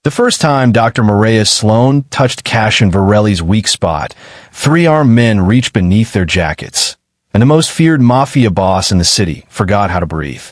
The first time Dr. Mireya Sloane touched Cassian Virelli's weak spot, three armed men reached beneath their jackets, and the most feared Mafia boss in the city forgot how to breathe.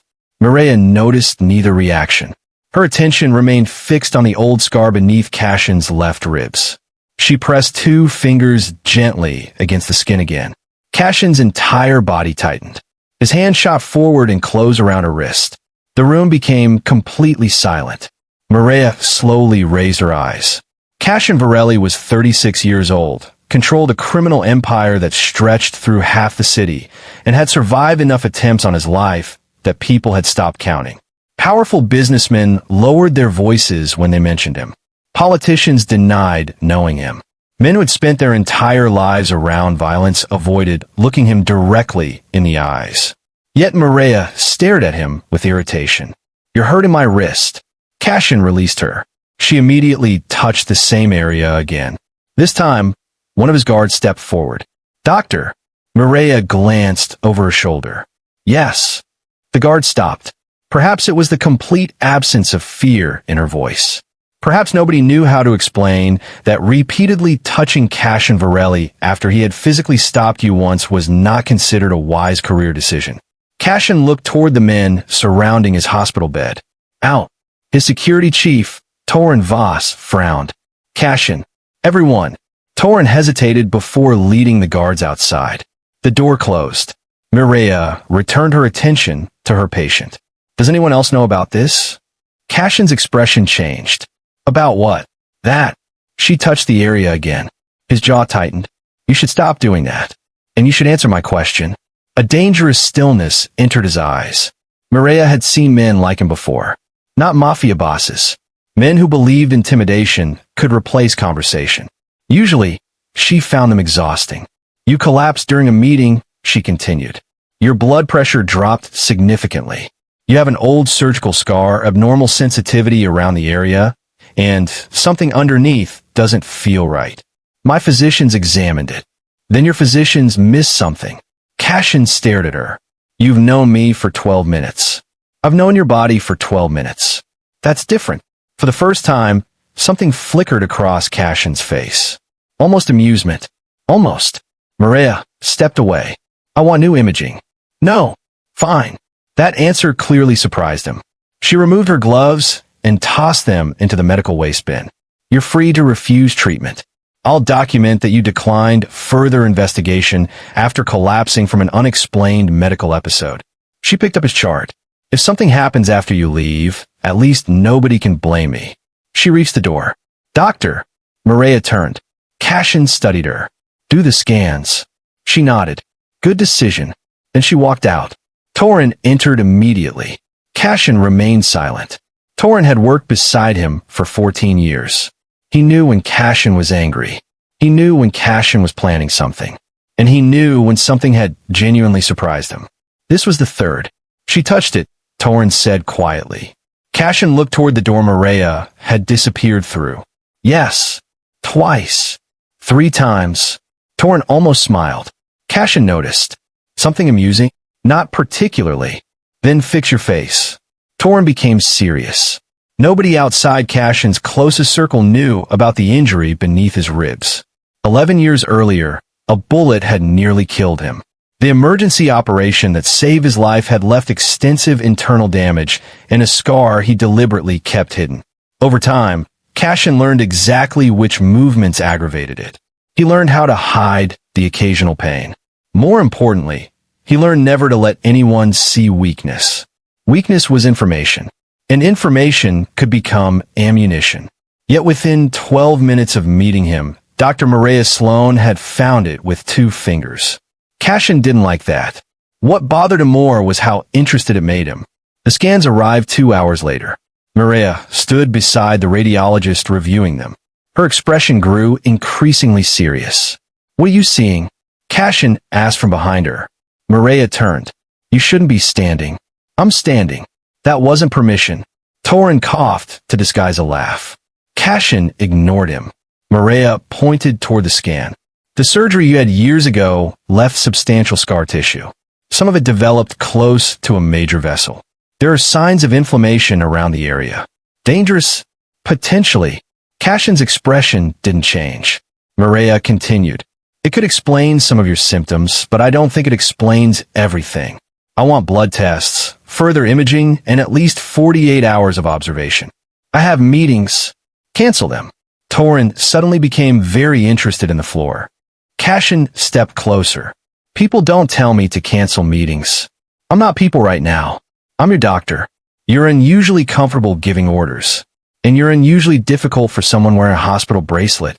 Mireya noticed neither reaction. Her attention remained fixed on the old scar beneath Cassian's left ribs. She pressed two fingers gently against the skin again. Cassian's entire body tightened. His hand shot forward and closed around her wrist. The room became completely silent. Mireya slowly raised her eyes. Cassian Virelli was 36 years old, controlled a criminal empire that stretched through half the city, and had survived enough attempts on his life that people had stopped counting. Powerful businessmen lowered their voices when they mentioned him. Politicians denied knowing him. Men who had spent their entire lives around violence avoided looking him directly in the eyes. Yet Mireya stared at him with irritation. "You're hurting my wrist." Cassian released her. She immediately touched the same area again. This time, one of his guards stepped forward. "Doctor." Mireya glanced over her shoulder. "Yes." The guard stopped. Perhaps it was the complete absence of fear in her voice. Perhaps nobody knew how to explain that repeatedly touching Cassian Virelli after he had physically stopped you once was not considered a wise career decision. Cassian looked toward the men surrounding his hospital bed. Out. His security chief, Torin Voss, frowned. "Cassian." "Everyone." Torin hesitated before leading the guards outside. The door closed. Mireya returned her attention to her patient. "Does anyone else know about this?" Cassian's expression changed. "About what?" "That." She touched the area again. His jaw tightened. "You should stop doing that. And you should answer my question." A dangerous stillness entered his eyes. Mireya had seen men like him before. Not mafia bosses. Men who believed intimidation could replace conversation. Usually, she found them exhausting. "You collapsed during a meeting," she continued. "Your blood pressure dropped significantly. You have an old surgical scar, abnormal sensitivity around the area, and something underneath doesn't feel right. My physicians examined it. Then your physicians missed something." Cassian stared at her. "You've known me for 12 minutes. I've known your body for 12 minutes. That's different." For the first time, something flickered across Cassian's face. Almost amusement. Almost. Mireya stepped away. "I want new imaging." "No." "Fine." That answer clearly surprised him. She removed her gloves and tossed them into the medical waste bin. "You're free to refuse treatment. I'll document that you declined further investigation after collapsing from an unexplained medical episode." She picked up his chart. "If something happens after you leave, at least nobody can blame me." She reached the door. "Doctor." Mireya turned. Cassian studied her. "Do the scans." She nodded. "Good decision." Then she walked out. Torin entered immediately. Cassian remained silent. Torin had worked beside him for 14 years. He knew when Cassian was angry. He knew when Cassian was planning something. And he knew when something had genuinely surprised him. This was the third. "She touched it," Torin said quietly. Cassian looked toward the door Mireya had disappeared through. "Yes. Twice. 3 times." Torin almost smiled. Cassian noticed. "Something amusing?" "Not particularly." "Then fix your face." Torin became serious. Nobody outside Cassian's closest circle knew about the injury beneath his ribs. 11 years earlier, a bullet had nearly killed him. The emergency operation that saved his life had left extensive internal damage and a scar he deliberately kept hidden. Over time, Cassian learned exactly which movements aggravated it. He learned how to hide the occasional pain. More importantly, he learned never to let anyone see weakness. Weakness was information, and information could become ammunition. Yet within 12 minutes of meeting him, Dr. Mireya Sloane had found it with 2 fingers. Cassian didn't like that. What bothered him more was how interested it made him. The scans arrived 2 hours later. Mireya stood beside the radiologist reviewing them. Her expression grew increasingly serious. "What are you seeing?" Cassian asked from behind her. Mireya turned. "You shouldn't be standing." "I'm standing." "That wasn't permission." Torin coughed to disguise a laugh. Cassian ignored him. Mireya pointed toward the scan. "The surgery you had years ago left substantial scar tissue. Some of it developed close to a major vessel. There are signs of inflammation around the area." "Dangerous?" Potentially. Cassian's expression didn't change. Mireya continued. It could explain some of your symptoms, but I don't think it explains everything. I want blood tests, further imaging, and at least 48 hours of observation. I have meetings. Cancel them. Torin suddenly became very interested in the floor. Cassian stepped closer. People don't tell me to cancel meetings. I'm not people right now. I'm your doctor. You're unusually comfortable giving orders. And you're unusually difficult for someone wearing a hospital bracelet.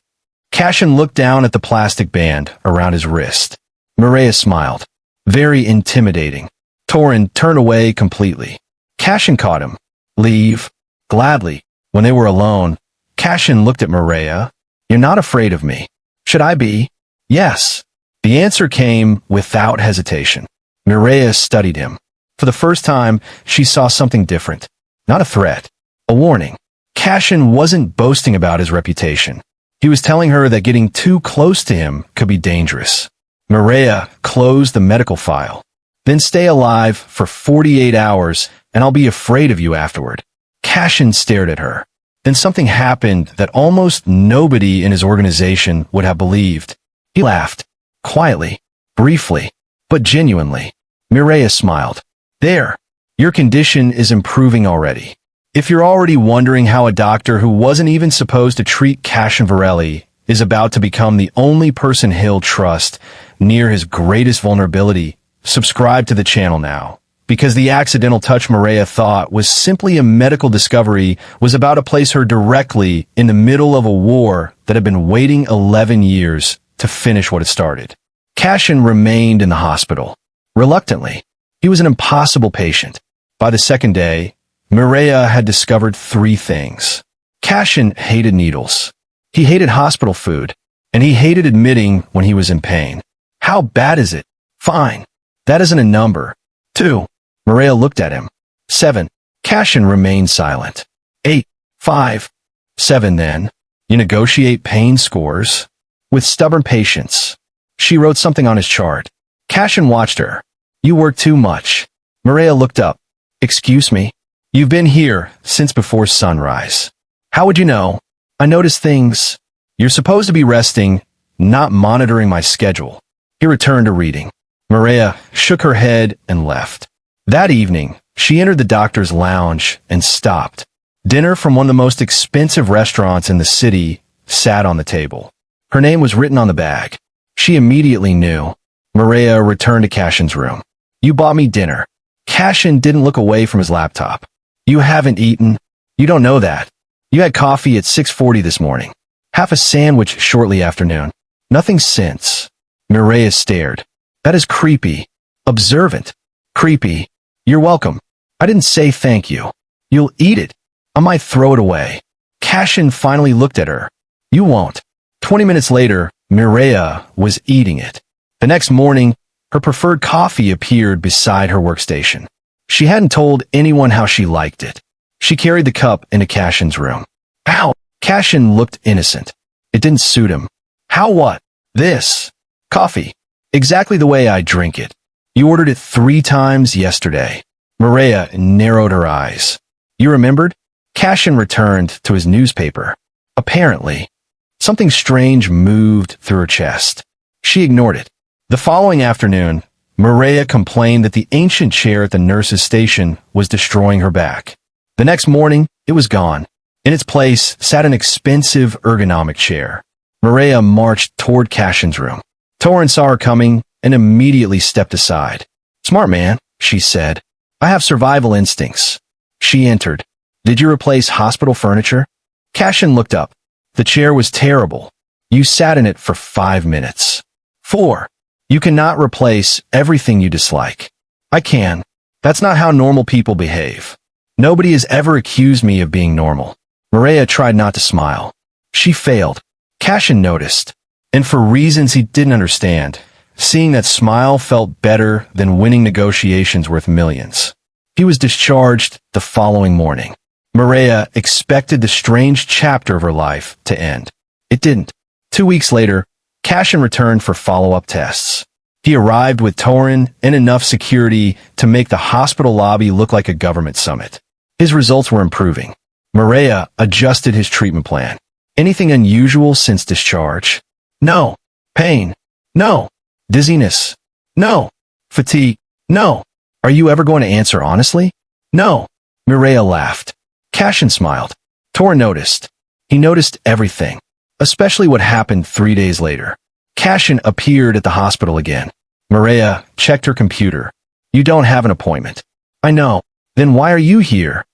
Cassian looked down at the plastic band around his wrist. Mireya smiled. Very intimidating. Torin turned away completely. Cassian caught him. Leave. Gladly. When they were alone, Cassian looked at Mireya. You're not afraid of me. Should I be? Yes. The answer came without hesitation. Mireya studied him. For the first time, she saw something different. Not a threat. A warning. Cassian wasn't boasting about his reputation. He was telling her that getting too close to him could be dangerous. Mireya closed the medical file. Then stay alive for 48 hours and I'll be afraid of you afterward. Cassian stared at her. Then something happened that almost nobody in his organization would have believed. He laughed. Quietly. Briefly. But genuinely. Mireya smiled. There. Your condition is improving already. If you're already wondering how a doctor who wasn't even supposed to treat Cassian Virelli is about to become the only person he'll trust near his greatest vulnerability, subscribe to the channel now. Because the accidental touch Mireya thought was simply a medical discovery was about to place her directly in the middle of a war that had been waiting 11 years to finish what it started. Cassian remained in the hospital. Reluctantly. He was an impossible patient. By the second day, Mireya had discovered 3 things. Cassian hated needles. He hated hospital food. And he hated admitting when he was in pain. How bad is it? Fine. That isn't a number. 2. Mireya looked at him. 7. Cassian remained silent. 8. 5. 7 then. You negotiate pain scores. With stubborn patience. She wrote something on his chart. Cassian watched her. You work too much. Mireya looked up. Excuse me? You've been here since before sunrise. How would you know? I notice things. You're supposed to be resting, not monitoring my schedule. He returned to reading. Mireya shook her head and left. That evening, she entered the doctor's lounge and stopped. Dinner from one of the most expensive restaurants in the city sat on the table. Her name was written on the bag. She immediately knew. Mireya returned to Cassian's room. You bought me dinner. Cassian didn't look away from his laptop. You haven't eaten. You don't know that. You had coffee at 6:40 this morning. Half a sandwich shortly after noon. Nothing since. Mireya stared. That is creepy. Observant. Creepy. You're welcome. I didn't say thank you. You'll eat it. I might throw it away. Cassian finally looked at her. You won't. 20 minutes later, Mireya was eating it. The next morning, her preferred coffee appeared beside her workstation. She hadn't told anyone how she liked it. She carried the cup into Cassian's room. How? Cassian looked innocent. It didn't suit him. How what? This. Coffee. Exactly the way I drink it. You ordered it 3 times yesterday. Mireya narrowed her eyes. You remembered? Cassian returned to his newspaper. Apparently. Something strange moved through her chest. She ignored it. The following afternoon, Mireya complained that the ancient chair at the nurse's station was destroying her back. The next morning, it was gone. In its place sat an expensive ergonomic chair. Mireya marched toward Cassian's room. Torin saw her coming and immediately stepped aside. Smart man, she said. I have survival instincts. She entered. Did you replace hospital furniture? Cassian looked up. The chair was terrible. You sat in it for 5 minutes. 4. You cannot replace everything you dislike. I can. That's not how normal people behave. Nobody has ever accused me of being normal. Mireya tried not to smile. She failed. Cassian noticed. And for reasons he didn't understand, seeing that smile felt better than winning negotiations worth millions. He was discharged the following morning. Mireya expected the strange chapter of her life to end. It didn't. 2 weeks later, Cassian returned for follow-up tests. He arrived with Torin and enough security to make the hospital lobby look like a government summit. His results were improving. Mireya adjusted his treatment plan. Anything unusual since discharge? No. Pain? No. Dizziness? No. Fatigue? No. Are you ever going to answer honestly? No. Mireya laughed. Cassian smiled. Torin noticed. He noticed everything, especially what happened 3 days later. Cassian appeared at the hospital again. Mireya checked her computer. You don't have an appointment. I know. Then why are you here?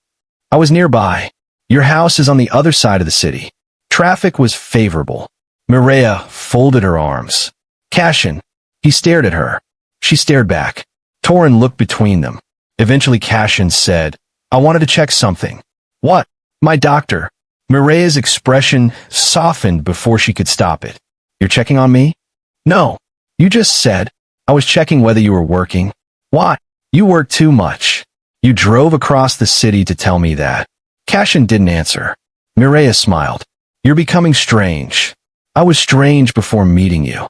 I was nearby. Your house is on the other side of the city. Traffic was favorable. Mireya folded her arms. Cassian. He stared at her. She stared back. Torin looked between them. Eventually Cassian said, I wanted to check something. What? My doctor. Mireya's expression softened before she could stop it. You're checking on me? No. You just said. I was checking whether you were working. Why? You work too much. You drove across the city to tell me that. Cassian didn't answer. Mireya smiled. You're becoming strange. I was strange before meeting you.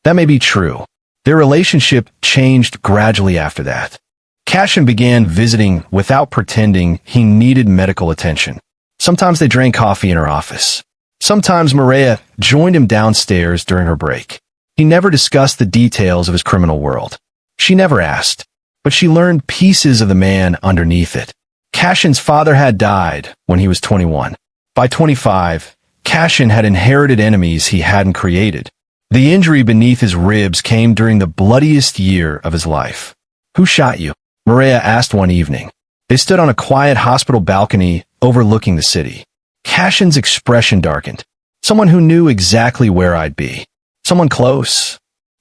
That may be true. Their relationship changed gradually after that. Cassian began visiting without pretending he needed medical attention. Sometimes they drank coffee in her office. Sometimes Mireya joined him downstairs during her break. He never discussed the details of his criminal world. She never asked, but she learned pieces of the man underneath it. Cassian's father had died when he was 21. By 25, Cassian had inherited enemies he hadn't created. The injury beneath his ribs came during the bloodiest year of his life. Who shot you? Mireya asked one evening. They stood on a quiet hospital balcony overlooking the city. Cassian's expression darkened. Someone who knew exactly where I'd be. Someone close.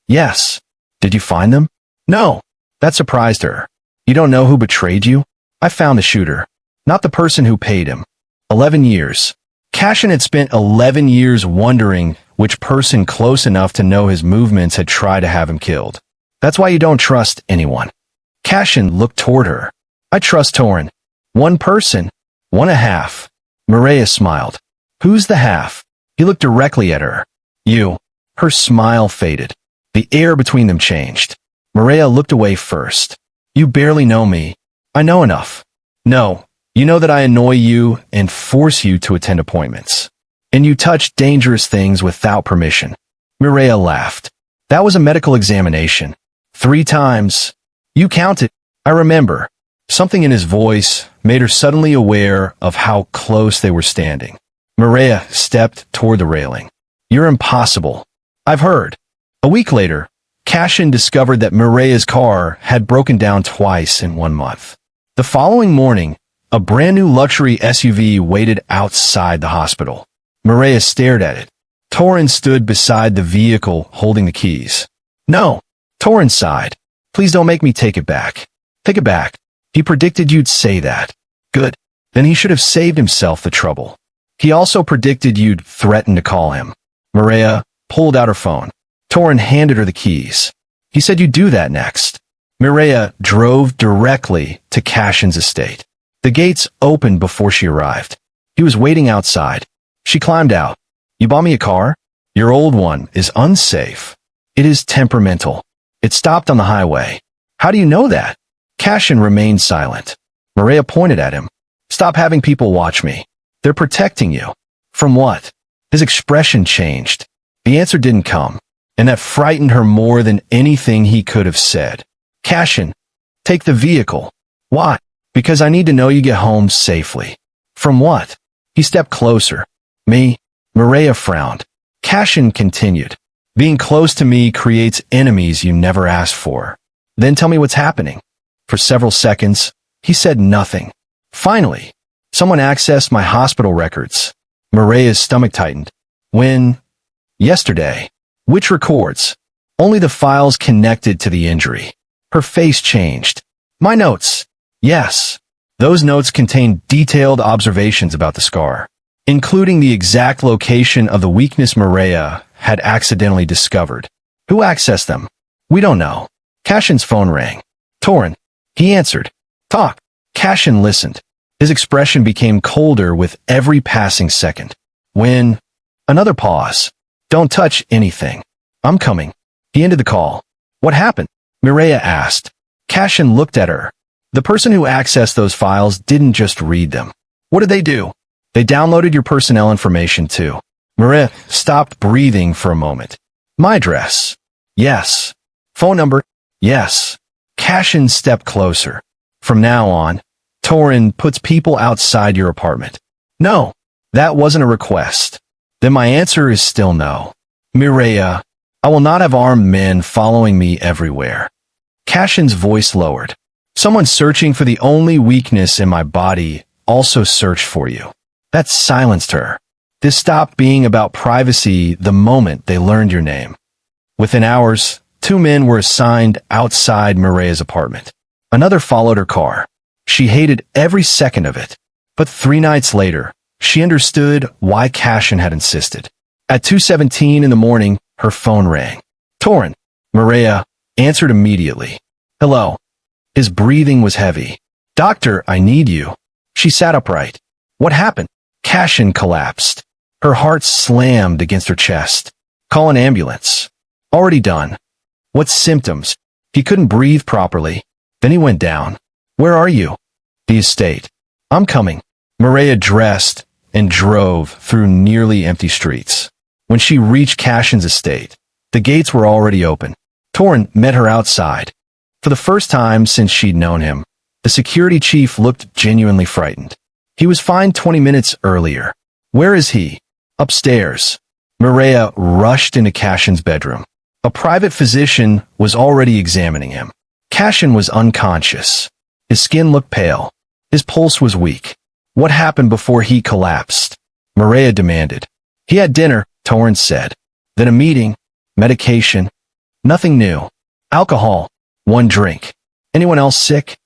Yes. Did you find them? No. That surprised her. You don't know who betrayed you? I found the shooter. Not the person who paid him. 11 years. Cassian had spent 11 years wondering which person close enough to know his movements had tried to have him killed. That's why you don't trust anyone. Cassian looked toward her. I trust Torin. One person. 1.5. Mireya smiled. Who's the half? He looked directly at her. You. Her smile faded. The air between them changed. Mireya looked away first. You barely know me. I know enough. No. You know that I annoy you and force you to attend appointments. And you touch dangerous things without permission. Mireya laughed. That was a medical examination. 3 times. You counted. I remember. Something in his voice made her suddenly aware of how close they were standing. Mireya stepped toward the railing. You're impossible. I've heard. A week later, Cassian discovered that Mireya's car had broken down twice in 1 month. The following morning, a brand new luxury SUV waited outside the hospital. Mireya stared at it. Torin stood beside the vehicle holding the keys. No. Torin sighed. Please don't make me take it back. Take it back. He predicted you'd say that. Good. Then he should have saved himself the trouble. He also predicted you'd threaten to call him. Mireya pulled out her phone. Torin handed her the keys. He said you'd do that next. Mireya drove directly to Cassian's estate. The gates opened before she arrived. He was waiting outside. She climbed out. You bought me a car? Your old one is unsafe. It is temperamental. It stopped on the highway. How do you know that? Cassian remained silent. Mireya pointed at him. Stop having people watch me. They're protecting you. From what? His expression changed. The answer didn't come, and that frightened her more than anything he could have said. Cassian, take the vehicle. Why? Because I need to know you get home safely. From what? He stepped closer. Me? Mireya frowned. Cassian continued. Being close to me creates enemies you never asked for. Then tell me what's happening. For several seconds, he said nothing. Finally, someone accessed my hospital records. Mireya's stomach tightened. When? Yesterday. Which records? Only the files connected to the injury. Her face changed. My notes. Yes. Those notes contained detailed observations about the scar, including the exact location of the weakness Mireya had accidentally discovered. Who accessed them? We don't know. Cassian's phone rang. Torin. He answered. Talk. Cassian listened. His expression became colder with every passing second. When? Another pause. Don't touch anything. I'm coming. He ended the call. What happened? Mireya asked. Cassian looked at her. The person who accessed those files didn't just read them. What did they do? They downloaded your personnel information too. Mireya stopped breathing for a moment. My address? Yes. Phone number? Yes. Cassian stepped closer. From now on, Torin puts people outside your apartment. No, that wasn't a request. Then my answer is still no. Mireya, I will not have armed men following me everywhere. Cassian's voice lowered. Someone searching for the only weakness in my body also searched for you. That silenced her. This stopped being about privacy the moment they learned your name. Within hours, 2 men were assigned outside Mireya's apartment. Another followed her car. She hated every second of it. But 3 nights later, she understood why Cassian had insisted. At 2:17 in the morning, her phone rang. Torin. Mireya answered immediately. Hello. His breathing was heavy. Doctor, I need you. She sat upright. What happened? Cassian collapsed. Her heart slammed against her chest. Call an ambulance. Already done. What symptoms? He couldn't breathe properly. Then he went down. Where are you? The estate. I'm coming. Mireya dressed and drove through nearly empty streets. When she reached Cassian's estate, the gates were already open. Torin met her outside. For the first time since she'd known him, the security chief looked genuinely frightened. He was fined 20 minutes earlier. Where is he? Upstairs. Mireya rushed into Cassian's bedroom. A private physician was already examining him. Cassian was unconscious. His skin looked pale. His pulse was weak. What happened before he collapsed? Mireya demanded. He had dinner, Torin said. Then a meeting, medication. Nothing new. Alcohol. 1 drink. Anyone else sick?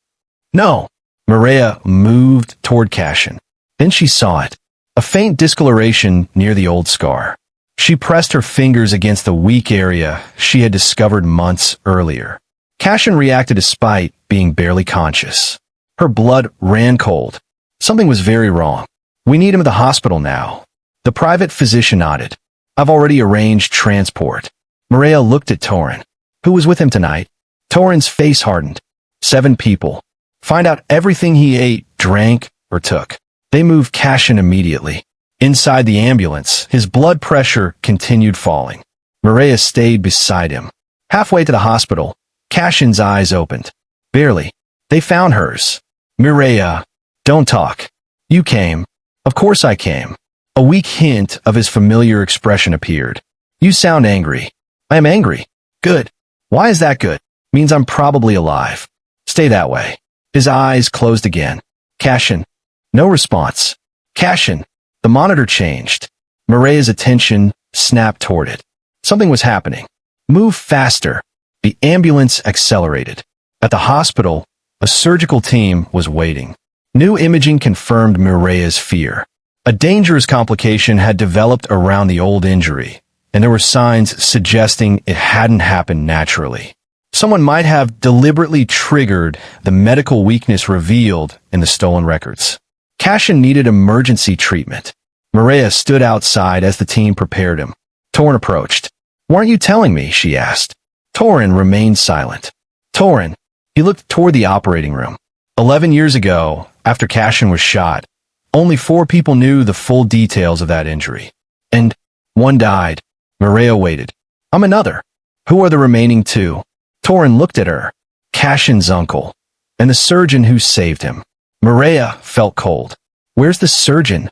No. Mireya moved toward Cassian. Then she saw it. A faint discoloration near the old scar. She pressed her fingers against the weak area she had discovered months earlier. Cassian reacted despite being barely conscious. Her blood ran cold. Something was very wrong. We need him at the hospital now. The private physician nodded. I've already arranged transport. Mireya looked at Torin. Who was with him tonight? Torin's face hardened. 7 people. Find out everything he ate, drank, or took. They moved Cassian immediately. Inside the ambulance, his blood pressure continued falling. Mireya stayed beside him. Halfway to the hospital, Cassian's eyes opened. Barely. They found hers. Mireya, don't talk. You came. Of course I came. A weak hint of his familiar expression appeared. You sound angry. I am angry. Good. Why is that good? Means I'm probably alive. Stay that way. His eyes closed again. Cassian. No response. Cassian. The monitor changed. Mireya's attention snapped toward it. Something was happening. Move faster. The ambulance accelerated. At the hospital, a surgical team was waiting. New imaging confirmed Mireya's fear. A dangerous complication had developed around the old injury, and there were signs suggesting it hadn't happened naturally. Someone might have deliberately triggered the medical weakness revealed in the stolen records. Cassian needed emergency treatment. Mireya stood outside as the team prepared him. Torin approached. Weren't you telling me? She asked. Torin remained silent. Torin. He looked toward the operating room. 11 years ago, after Cassian was shot, only 4 people knew the full details of that injury. And 1 died. Mireya waited. I'm another. Who are the remaining 2? Torin looked at her. Cassian's uncle. And the surgeon who saved him. Mireya felt cold. Where's the surgeon?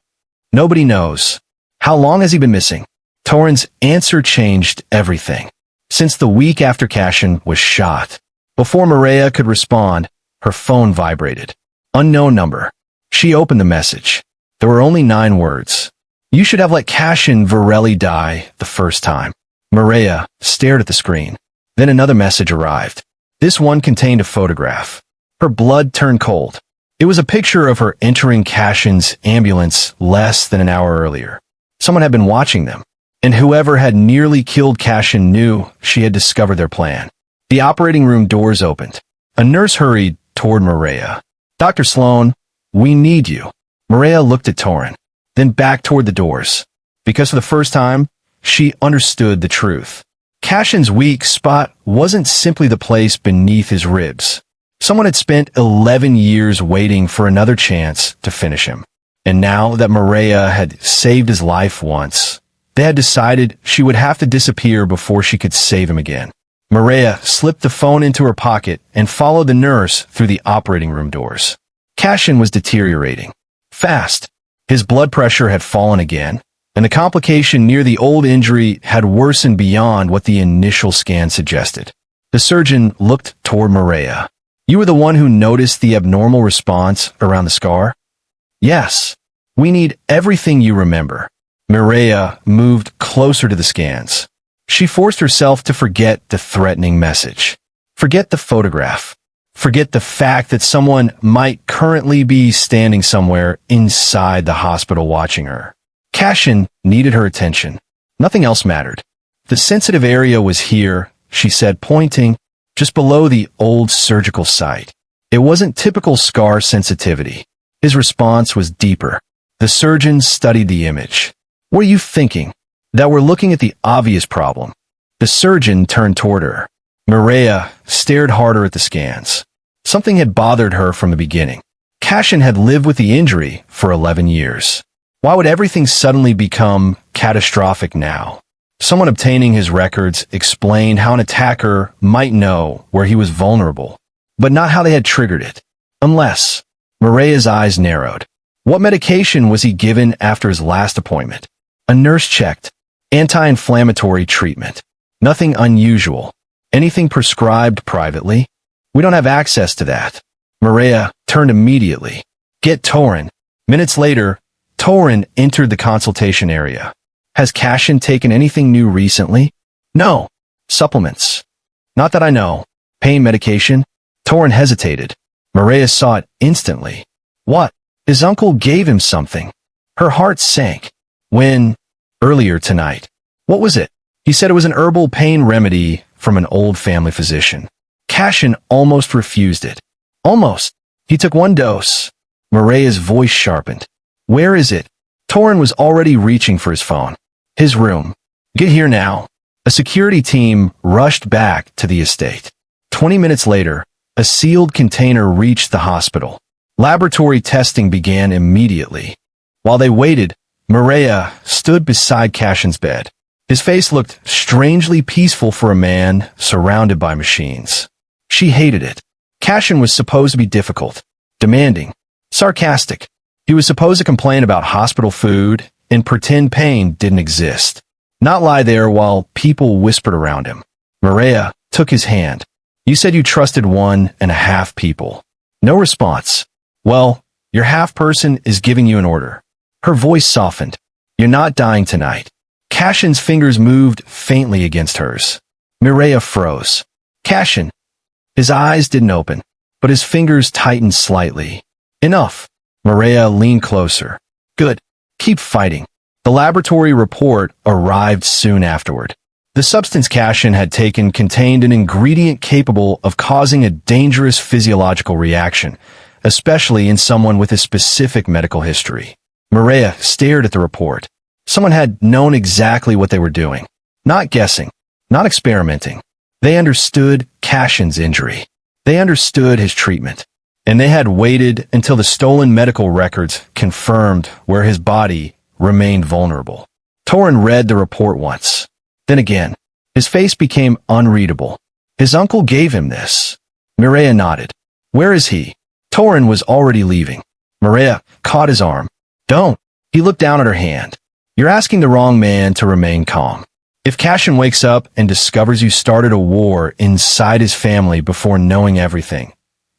Nobody knows. How long has he been missing? Torin's answer changed everything. Since the week after Cassian was shot. Before Mireya could respond, her phone vibrated. Unknown number. She opened the message. There were only 9 words. You should have let Cassian Virelli die the first time. Mireya stared at the screen. Then another message arrived. This one contained a photograph. Her blood turned cold. It was a picture of her entering Cassian's ambulance less than an hour earlier. Someone had been watching them, and whoever had nearly killed Cassian knew she had discovered their plan. The operating room doors opened. A nurse hurried toward Mireya. Dr. Sloane, we need you. Mireya looked at Torin, then back toward the doors. Because for the first time, she understood the truth. Cassian's weak spot wasn't simply the place beneath his ribs. Someone had spent 11 years waiting for another chance to finish him. And now that Mireya had saved his life once, they had decided she would have to disappear before she could save him again. Mireya slipped the phone into her pocket and followed the nurse through the operating room doors. Cassian was deteriorating. Fast. His blood pressure had fallen again, and the complication near the old injury had worsened beyond what the initial scan suggested. The surgeon looked toward Mireya. "You were the one who noticed the abnormal response around the scar?" "Yes. We need everything you remember." Mireya moved closer to the scans. She forced herself to forget the threatening message. Forget the photograph. Forget the fact that someone might currently be standing somewhere inside the hospital watching her. Cassian needed her attention. Nothing else mattered. "The sensitive area was here," she said, pointing, "just below the old surgical site." It wasn't typical scar sensitivity. His response was deeper. The surgeon studied the image. "What are you thinking? That we're looking at the obvious problem?" The surgeon turned toward her. Mireya stared harder at the scans. Something had bothered her from the beginning. Cassian had lived with the injury for 11 years. Why would everything suddenly become catastrophic now? Someone obtaining his records explained how an attacker might know where he was vulnerable, but not how they had triggered it. Unless... Mireya's eyes narrowed. What medication was he given after his last appointment? A nurse checked. Anti-inflammatory treatment. Nothing unusual. Anything prescribed privately? "We don't have access to that." Mireya turned immediately. "Get Torin." Minutes later, Torin entered the consultation area. "Has Cassian taken anything new recently?" "No." "Supplements?" "Not that I know." "Pain medication?" Torin hesitated. Mireya saw it instantly. "What?" "His uncle gave him something." Her heart sank. "When?" "Earlier tonight." "What was it?" "He said it was an herbal pain remedy from an old family physician." Cassian almost refused it. "Almost. He took one dose." Mireya's voice sharpened. "Where is it?" Torin was already reaching for his phone. "His room." "Get here now." A security team rushed back to the estate. 20 minutes later, a sealed container reached the hospital. Laboratory testing began immediately. While they waited, Mireya stood beside Cassian's bed. His face looked strangely peaceful for a man surrounded by machines. She hated it. Cassian was supposed to be difficult, demanding, sarcastic. He was supposed to complain about hospital food and pretend pain didn't exist. Not lie there while people whispered around him. Mireya took his hand. "You said you trusted 1.5 people." No response. "Well, your half person is giving you an order." Her voice softened. "You're not dying tonight." Cassian's fingers moved faintly against hers. Mireya froze. "Cassian." His eyes didn't open, but his fingers tightened slightly. "Enough." Mireya leaned closer. "Good. Keep fighting." The laboratory report arrived soon afterward. The substance Cassian had taken contained an ingredient capable of causing a dangerous physiological reaction, especially in someone with a specific medical history. Mireya stared at the report. Someone had known exactly what they were doing. Not guessing, not experimenting. They understood Cassian's injury. They understood his treatment. And they had waited until the stolen medical records confirmed where his body remained vulnerable. Torin read the report once. Then again. His face became unreadable. His uncle gave him this. Mireya nodded. "Where is he?" Torin was already leaving. Mireya caught his arm. "Don't." He looked down at her hand. "You're asking the wrong man to remain calm. If Cassian wakes up and discovers you started a war inside his family before knowing everything,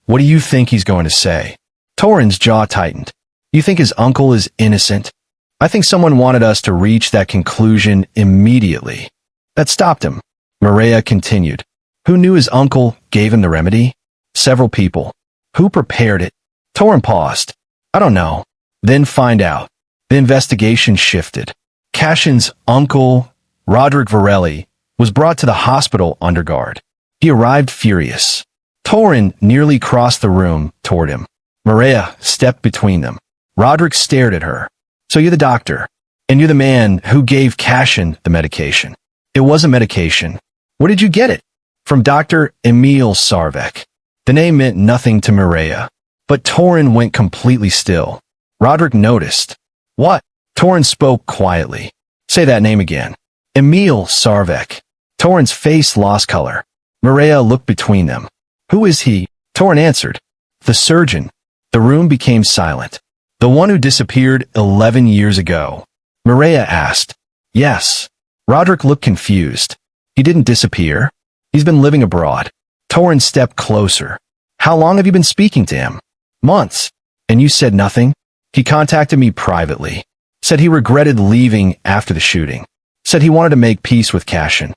what do you think he's going to say?" Torin's jaw tightened. "You think his uncle is innocent?" "I think someone wanted us to reach that conclusion immediately. That stopped him." Mireya continued. "Who knew his uncle gave him the remedy?" "Several people." "Who prepared it?" Torin paused. "I don't know." "Then find out." The investigation shifted. Cassian's uncle, Roderick Virelli, was brought to the hospital under guard. He arrived furious. Torin nearly crossed the room toward him. Mireya stepped between them. Roderick stared at her. "So you're the doctor, and you're the man who gave Cassian the medication." "It was a medication." "Where did you get it?" "From Dr. Emil Sarvek." The name meant nothing to Mireya, but Torin went completely still. Roderick noticed. What? Torrance spoke quietly. Say that name again. Emil Sarvek. Torrance's face lost color. Mireya looked between them. Who is he? Torrance answered. The surgeon. The room became silent. The one who disappeared 11 years ago. Mireya asked. Yes. Roderick looked confused. He didn't disappear. He's been living abroad. Torrance stepped closer. How long have you been speaking to him? Months. And you said nothing? He contacted me privately. Said he regretted leaving after the shooting. Said he wanted to make peace with Cassian.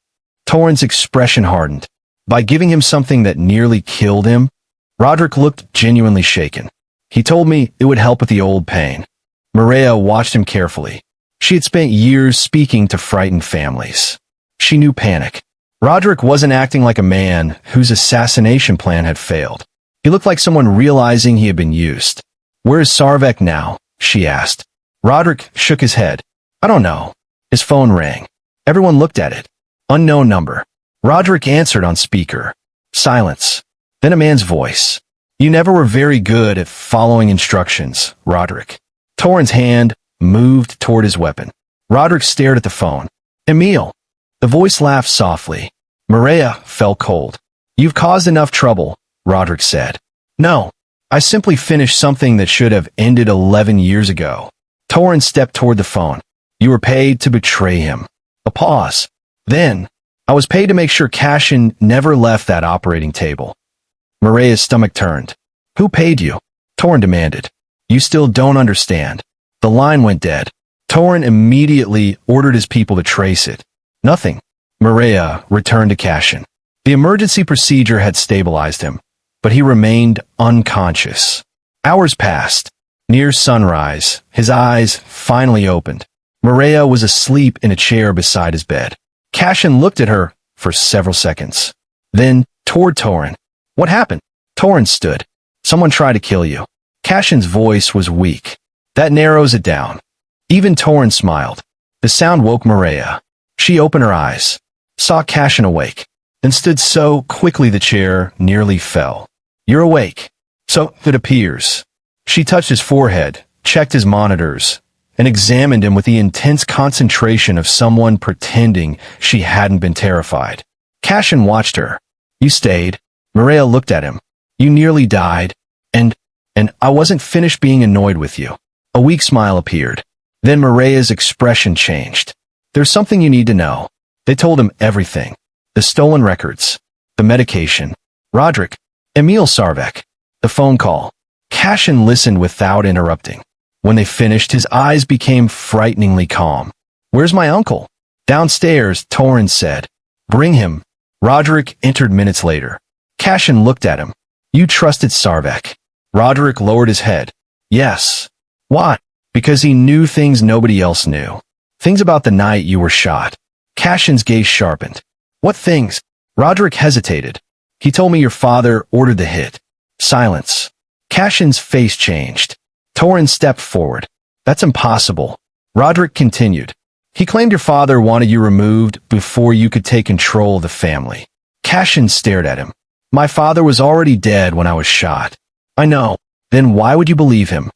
Torrance's expression hardened. By giving him something that nearly killed him? Roderick looked genuinely shaken. He told me it would help with the old pain. Mireya watched him carefully. She had spent years speaking to frightened families. She knew panic. Roderick wasn't acting like a man whose assassination plan had failed. He looked like someone realizing he had been used. Where is Sarvek now? She asked. Roderick shook his head. I don't know. His phone rang. Everyone looked at it. Unknown number. Roderick answered on speaker. Silence. Then a man's voice. You never were very good at following instructions, Roderick. Torrance's hand moved toward his weapon. Roderick stared at the phone. Emil. The voice laughed softly. Mireya felt cold. You've caused enough trouble, Roderick said. No. I simply finished something that should have ended 11 years ago. Torrance stepped toward the phone. You were paid to betray him. A pause. Then, I was paid to make sure Cassian never left that operating table. Mireya's stomach turned. Who paid you? Torrance demanded. You still don't understand. The line went dead. Torrance immediately ordered his people to trace it. Nothing. Mireya returned to Cassian. The emergency procedure had stabilized him, but he remained unconscious. Hours passed. Near sunrise, his eyes finally opened. Mireya was asleep in a chair beside his bed. Cassian looked at her for several seconds. Then, toward Torrance. What happened? Torrance stood. Someone tried to kill you. Cassian's voice was weak. That narrows it down. Even Torrance smiled. The sound woke Mireya. She opened her eyes, saw Cassian awake, then stood so quickly the chair nearly fell. You're awake. So it appears. She touched his forehead, checked his monitors, and examined him with the intense concentration of someone pretending she hadn't been terrified. Cassian watched her. You stayed. Mireya looked at him. You nearly died. And I wasn't finished being annoyed with you. A weak smile appeared. Then Mireya's expression changed. There's something you need to know. They told him everything. The stolen records. The medication. Roderick. Emil Sarvek. The phone call. Cassian listened without interrupting. When they finished, his eyes became frighteningly calm. Where's my uncle? Downstairs, Torrance said. Bring him. Roderick entered minutes later. Cassian looked at him. You trusted Sarvek. Roderick lowered his head. Yes. Why? Because he knew things nobody else knew. Things about the night you were shot. Cassian's gaze sharpened. What things? Roderick hesitated. He told me your father ordered the hit. Silence. Cassian's face changed. Torrance stepped forward. That's impossible. Roderick continued. He claimed your father wanted you removed before you could take control of the family. Cassian stared at him. My father was already dead when I was shot. I know. Then why would you believe him?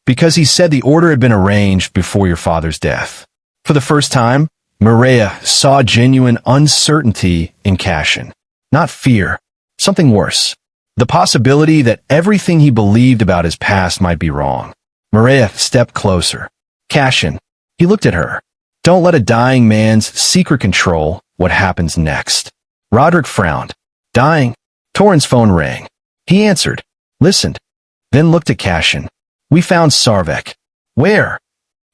Because he said the order had been arranged before your father's death. For the first time, Mireya saw genuine uncertainty in Cassian. Not fear. Something worse. The possibility that everything he believed about his past might be wrong. Mireya stepped closer. Cassian. He looked at her. Don't let a dying man's secret control what happens next. Roderick frowned. Dying? Torrance's phone rang. He answered. Listened. Then looked at Cassian. We found Sarvek. Where?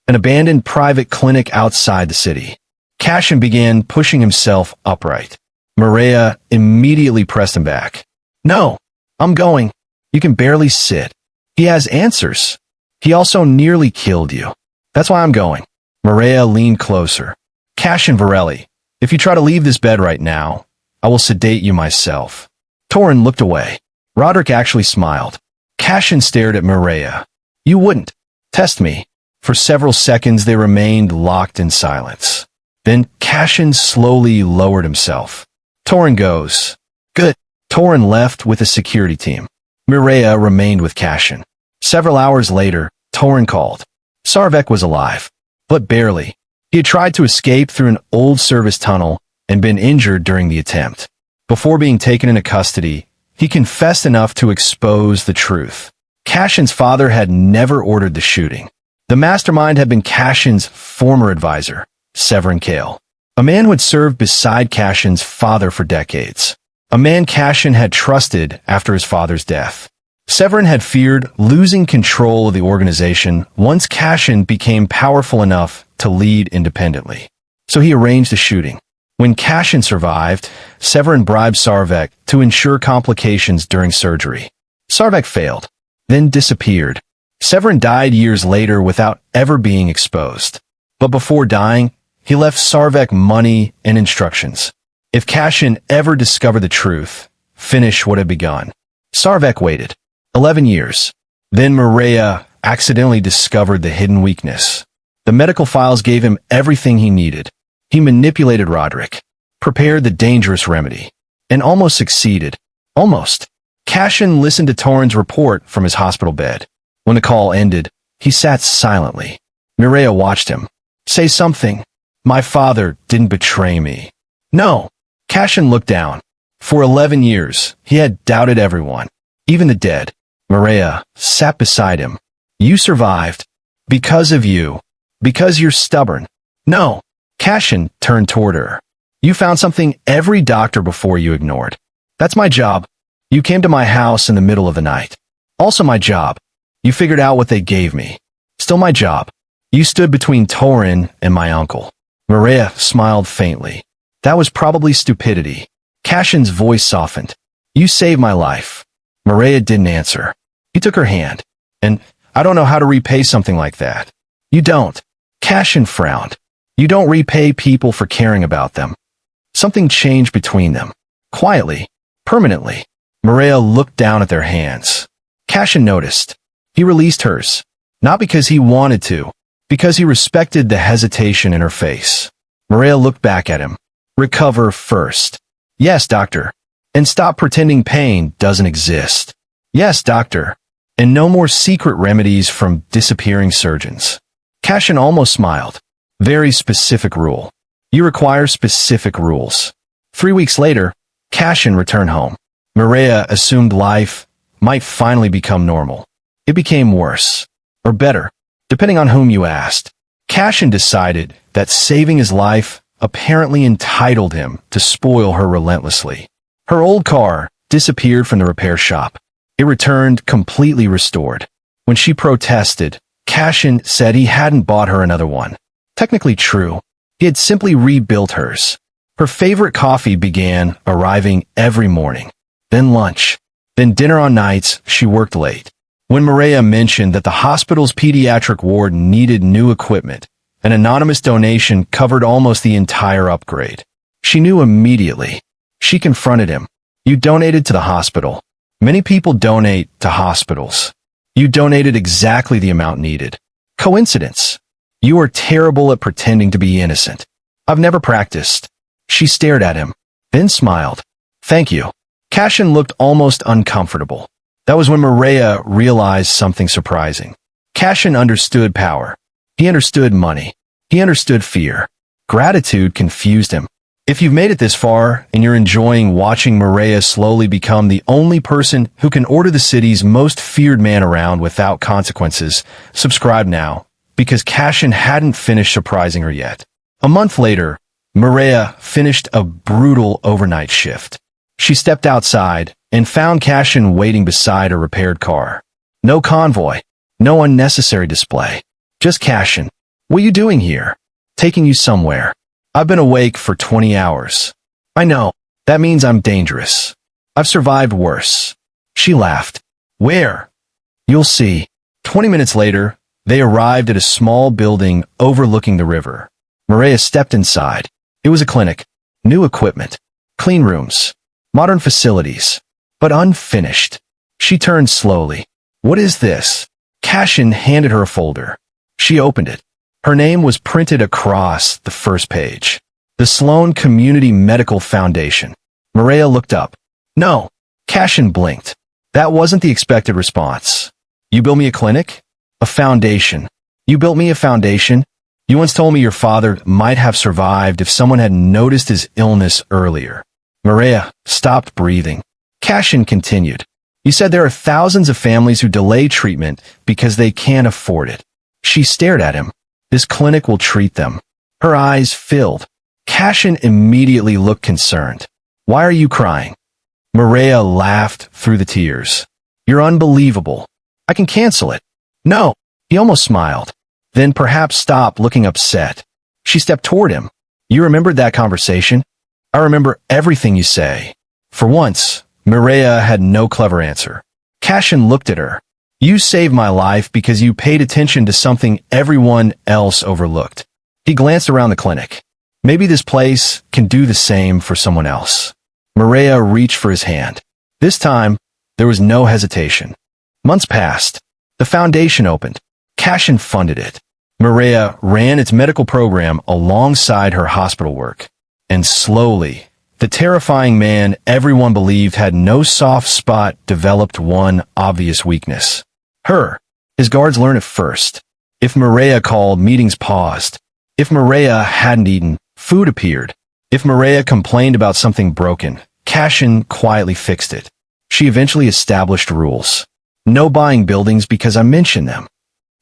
An abandoned private clinic outside the city. Cassian began pushing himself upright. Mireya immediately pressed him back. No. I'm going. You can barely sit. He has answers. He also nearly killed you. That's why I'm going. Mireya leaned closer. Cassian Virelli, if you try to leave this bed right now, I will sedate you myself. Torrance looked away. Roderick actually smiled. Cassian stared at Mireya. You wouldn't. Test me. For several seconds they remained locked in silence. Then Cassian slowly lowered himself. Torrance goes. Good. Torrance left with a security team. Mireya remained with Cassian. Several hours later, Torin called. Sarvek was alive, but barely. He had tried to escape through an old service tunnel and been injured during the attempt. Before being taken into custody, he confessed enough to expose the truth. Cassian's father had never ordered the shooting. The mastermind had been Cassian's former advisor, Severin Kale, a man who had served beside Cassian's father for decades. A man Cassian had trusted after his father's death. Severin had feared losing control of the organization once Cassian became powerful enough to lead independently. So he arranged the shooting. When Cassian survived, Severin bribed Sarvek to ensure complications during surgery. Sarvek failed, then disappeared. Severin died years later without ever being exposed. But before dying, he left Sarvek money and instructions. If Cassian ever discovered the truth, finish what had begun. Sarvek waited 11 years. Then Mireya accidentally discovered the hidden weakness. The medical files gave him everything he needed. He manipulated Roderick, prepared the dangerous remedy, and almost succeeded. Almost. Cassian listened to Torin's report from his hospital bed. When the call ended, he sat silently. Mireya watched him. Say something. My father didn't betray me. No. Cassian looked down. For 11 years, he had doubted everyone, even the dead. Mireya sat beside him. You survived. Because of you. Because you're stubborn. No. Cassian turned toward her. You found something every doctor before you ignored. That's my job. You came to my house in the middle of the night. Also my job. You figured out what they gave me. Still my job. You stood between Torin and my uncle. Mireya smiled faintly. That was probably stupidity. Cassian's voice softened. You saved my life. Mireya didn't answer. He took her hand. And I don't know how to repay something like that. You don't. Cassian frowned. You don't repay people for caring about them. Something changed between them. Quietly. Permanently. Mireya looked down at their hands. Cassian noticed. He released hers. Not because he wanted to. Because he respected the hesitation in her face. Mireya looked back at him. Recover first. Yes, doctor. And stop pretending pain doesn't exist. Yes, doctor. And no more secret remedies from disappearing surgeons. Cassian almost smiled. Very specific rule. You require specific rules. 3 weeks later, Cassian returned home. Mireya assumed life might finally become normal. It became worse. Or better, depending on whom you asked. Cassian decided that saving his life apparently entitled him to spoil her relentlessly. Her old car disappeared from the repair shop. It returned completely restored. When she protested, Cassian said he hadn't bought her another one. Technically true. He had simply rebuilt hers. Her favorite coffee began arriving every morning. Then lunch. Then dinner on nights she worked late. When Mireya mentioned that the hospital's pediatric ward needed new equipment, an anonymous donation covered almost the entire upgrade. She knew immediately. She confronted him. You donated to the hospital. Many people donate to hospitals. You donated exactly the amount needed. Coincidence. You are terrible at pretending to be innocent. I've never practiced. She stared at him, then smiled. Thank you. Cassian looked almost uncomfortable. That was when Mireya realized something surprising. Cassian understood power. He understood money. He understood fear. Gratitude confused him. If you've made it this far and you're enjoying watching Mireya slowly become the only person who can order the city's most feared man around without consequences, subscribe now, because Cassian hadn't finished surprising her yet. A month later, Mireya finished a brutal overnight shift. She stepped outside and found Cassian waiting beside a repaired car. No convoy, no unnecessary display. Just Cassian. What are you doing here? Taking you somewhere. I've been awake for 20 hours. I know. That means I'm dangerous. I've survived worse. She laughed. Where? You'll see. 20 minutes later, they arrived at a small building overlooking the river. Mireya stepped inside. It was a clinic. New equipment. Clean rooms. Modern facilities. But unfinished. She turned slowly. What is this? Cassian handed her a folder. She opened it. Her name was printed across the first page. The Sloane Community Medical Foundation. Mireya looked up. No. Cassian blinked. That wasn't the expected response. You build me a clinic? A foundation. You built me a foundation? You once told me your father might have survived if someone had noticed his illness earlier. Mireya stopped breathing. Cassian continued. You said there are thousands of families who delay treatment because they can't afford it. She stared at him. This clinic will treat them. Her eyes filled. Cassian immediately looked concerned. Why are you crying? Mireya laughed through the tears. You're unbelievable. I can cancel it. No. He almost smiled. Then perhaps stopped looking upset. She stepped toward him. You remembered that conversation? I remember everything you say. For once, Mireya had no clever answer. Cassian looked at her. You saved my life because you paid attention to something everyone else overlooked. He glanced around the clinic. Maybe this place can do the same for someone else. Mireya reached for his hand. This time, there was no hesitation. Months passed. The foundation opened. Cassian funded it. Mireya ran its medical program alongside her hospital work. And slowly, the terrifying man everyone believed had no soft spot developed one obvious weakness. Her. His guards learned it first. If Mireya called, meetings paused. If Mireya hadn't eaten, food appeared. If Mireya complained about something broken, Cassian quietly fixed it. She eventually established rules. No buying buildings because I mentioned them.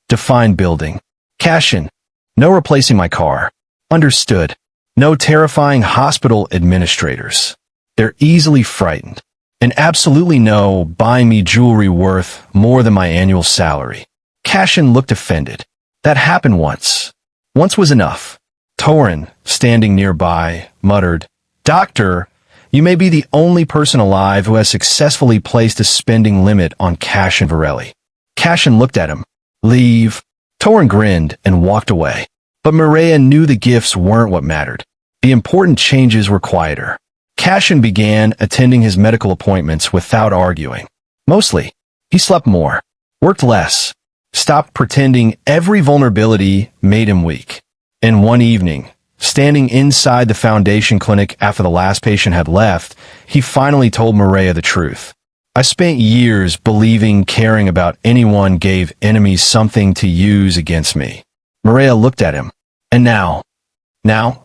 Define building. Cassian. No replacing my car. Understood. No terrifying hospital administrators. They're easily frightened. And absolutely no buying me jewelry worth more than my annual salary. Cassian looked offended. That happened once. Once was enough. Torin, standing nearby, muttered, Doctor, you may be the only person alive who has successfully placed a spending limit on Cassian Virelli. Cassian looked at him. Leave. Torin grinned and walked away. But Mireya knew the gifts weren't what mattered. The important changes were quieter. Cassian began attending his medical appointments without arguing. Mostly, he slept more, worked less, stopped pretending every vulnerability made him weak. And one evening, standing inside the foundation clinic after the last patient had left, he finally told Mireya the truth. I spent years believing caring about anyone gave enemies something to use against me. Mireya looked at him. And now,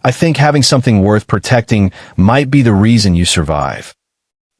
I think having something worth protecting might be the reason you survive.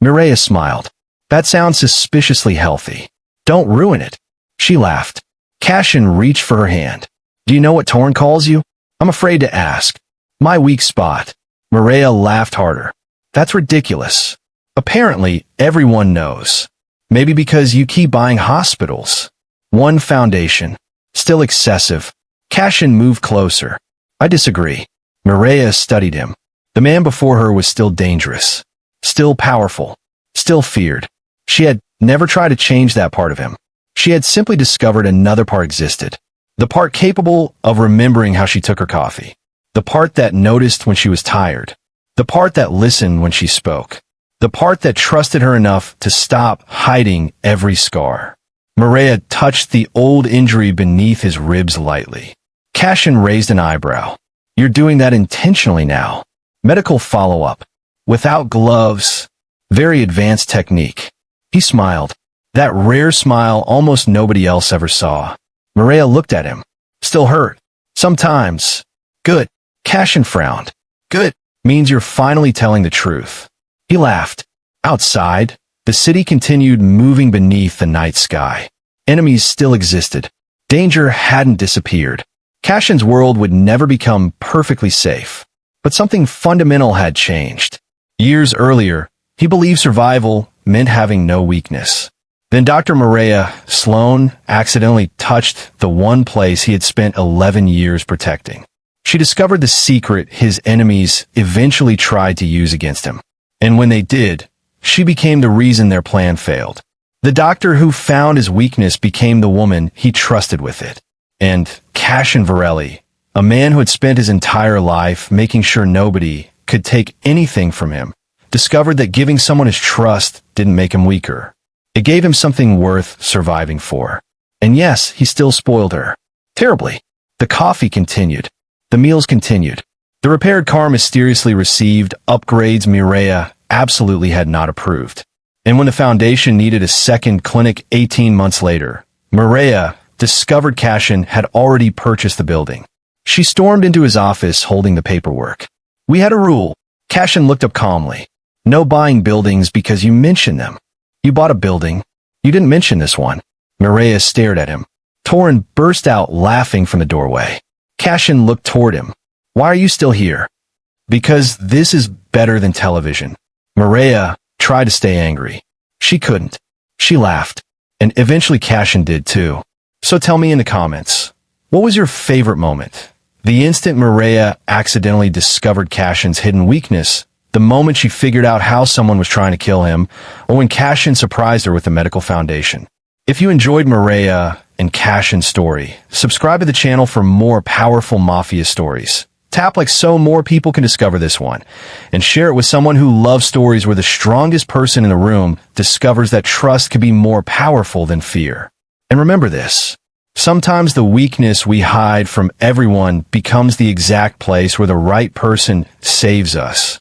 Mireya smiled. That sounds suspiciously healthy. Don't ruin it. She laughed. Cassian reached for her hand. Do you know what Torin calls you? I'm afraid to ask. My weak spot. Mireya laughed harder. That's ridiculous. Apparently, everyone knows. Maybe because you keep buying hospitals. One foundation. Still excessive. Cassian moved closer. I disagree. Mireya studied him. The man before her was still dangerous. Still powerful. Still feared. She had never tried to change that part of him. She had simply discovered another part existed. The part capable of remembering how she took her coffee. The part that noticed when she was tired. The part that listened when she spoke. The part that trusted her enough to stop hiding every scar. Mireya touched the old injury beneath his ribs lightly. Cassian raised an eyebrow. You're doing that intentionally now. Medical follow-up. Without gloves. Very advanced technique. He smiled. That rare smile almost nobody else ever saw. Mireya looked at him. Still hurt. Sometimes. Good. Cassian frowned. Good. Means you're finally telling the truth. He laughed. Outside, the city continued moving beneath the night sky. Enemies still existed. Danger hadn't disappeared. Cassian's world would never become perfectly safe. But something fundamental had changed. Years earlier, he believed survival meant having no weakness. Then Dr. Mireya Sloane accidentally touched the one place he had spent 11 years protecting. She discovered the secret his enemies eventually tried to use against him. And when they did, she became the reason their plan failed. The doctor who found his weakness became the woman he trusted with it. And Cassian Virelli, a man who had spent his entire life making sure nobody could take anything from him, discovered that giving someone his trust didn't make him weaker. It gave him something worth surviving for. And yes, he still spoiled her. Terribly. The coffee continued. The meals continued. The repaired car mysteriously received upgrades Mireya absolutely had not approved. And when the foundation needed a second clinic 18 months later, Mireya discovered Cassian had already purchased the building. She stormed into his office holding the paperwork. "We had a rule." Cassian looked up calmly. "No buying buildings because you mentioned them. You bought a building. You didn't mention this one." Mireya stared at him. Torin burst out laughing from the doorway. Cassian looked toward him. "Why are you still here?" "Because this is better than television." Mireya tried to stay angry. She couldn't. She laughed. And eventually Cassian did too. "So tell me in the comments, what was your favorite moment?" The instant Mireya accidentally discovered Cassian's hidden weakness, the moment she figured out how someone was trying to kill him, or when Cassian surprised her with the medical foundation. If you enjoyed Mireya and Cassian's story, subscribe to the channel for more powerful Mafia stories. Tap like so more people can discover this one, and share it with someone who loves stories where the strongest person in the room discovers that trust can be more powerful than fear. And remember this. Sometimes the weakness we hide from everyone becomes the exact place where the right person saves us.